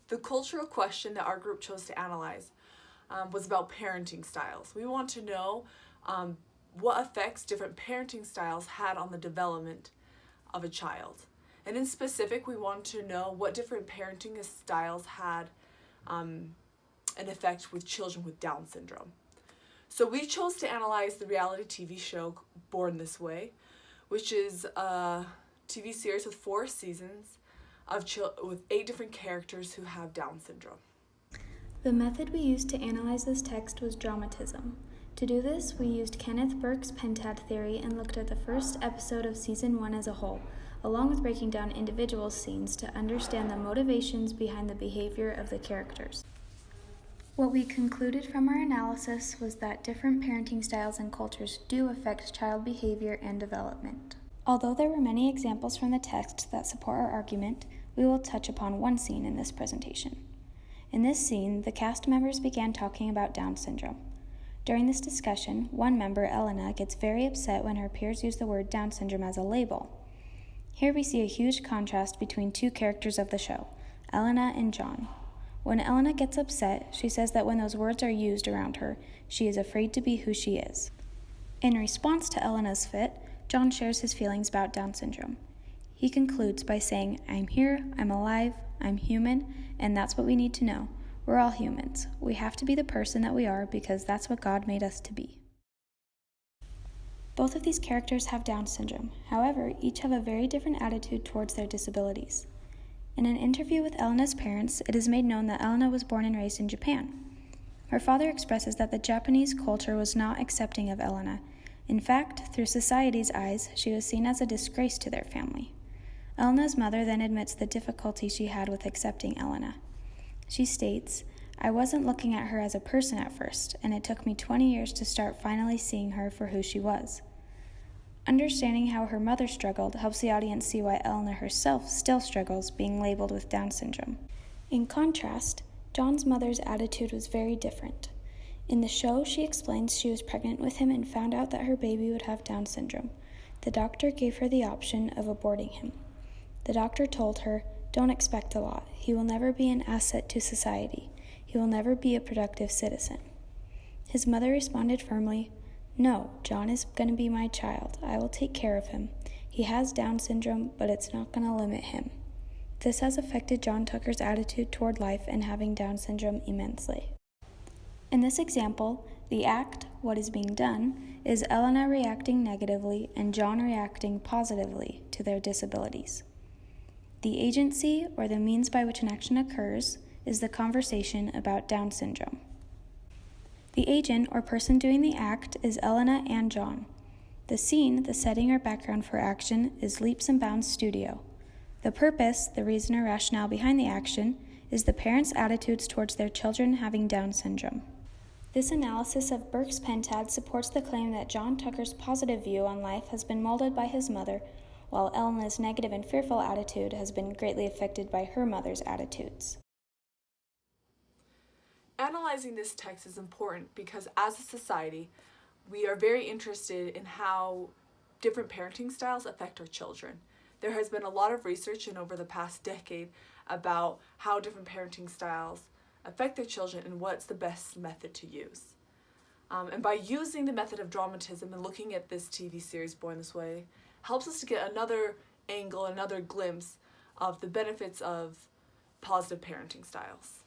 The cultural question that our group chose to analyze was about parenting styles. We want to know what effects different parenting styles had on the development of a child. And in specific, we want to know what different parenting styles had an effect with children with Down syndrome. So we chose to analyze the reality TV show Born This Way, which is a TV series with 4 seasons with 8 different characters who have Down syndrome. The method we used to analyze this text was dramatism. To do this, we used Kenneth Burke's pentad theory and looked at the first episode of season 1 as a whole, along with breaking down individual scenes to understand the motivations behind the behavior of the characters. What we concluded from our analysis was that different parenting styles and cultures do affect child behavior and development. Although there were many examples from the text that support our argument, we will touch upon one scene in this presentation. In this scene, the cast members began talking about Down syndrome. During this discussion, one member, Elena, gets very upset when her peers use the word Down syndrome as a label. Here we see a huge contrast between 2 characters of the show, Elena and John. When Elena gets upset, she says that when those words are used around her, she is afraid to be who she is. In response to Elena's fit, John shares his feelings about Down syndrome. He concludes by saying, "I'm here, I'm alive, I'm human, and that's what we need to know. We're all humans. We have to be the person that we are because that's what God made us to be." Both of these characters have Down syndrome. However, each have a very different attitude towards their disabilities. In an interview with Elena's parents, it is made known that Elena was born and raised in Japan. Her father expresses that the Japanese culture was not accepting of Elena. In fact, through society's eyes, she was seen as a disgrace to their family. Elena's mother then admits the difficulty she had with accepting Elena. She states, "I wasn't looking at her as a person at first, and it took me 20 years to start finally seeing her for who she was." Understanding how her mother struggled helps the audience see why Elena herself still struggles being labeled with Down syndrome. In contrast, John's mother's attitude was very different. In the show, she explains she was pregnant with him and found out that her baby would have Down syndrome. The doctor gave her the option of aborting him. The doctor told her, "Don't expect a lot. He will never be an asset to society. He will never be a productive citizen." His mother responded firmly, "No, John is going to be my child. I will take care of him. He has Down syndrome, but it's not going to limit him." This has affected John Tucker's attitude toward life and having Down syndrome immensely. In this example, the act, what is being done, is Elena reacting negatively and John reacting positively to their disabilities. The agency, or the means by which an action occurs, is the conversation about Down syndrome. The agent, or person doing the act, is Elena and John. The scene, the setting or background for action, is Leaps and Bounds Studio. The purpose, the reason or rationale behind the action, is the parents' attitudes towards their children having Down syndrome. This analysis of Burke's pentad supports the claim that John Tucker's positive view on life has been molded by his mother, while Elena's negative and fearful attitude has been greatly affected by her mother's attitudes. Analyzing this text is important because as a society, we are very interested in how different parenting styles affect our children. There has been a lot of research in over the past decade about how different parenting styles affect their children and what's the best method to use. And by using the method of dramatism and looking at this TV series Born This Way, helps us to get another angle, another glimpse of the benefits of positive parenting styles.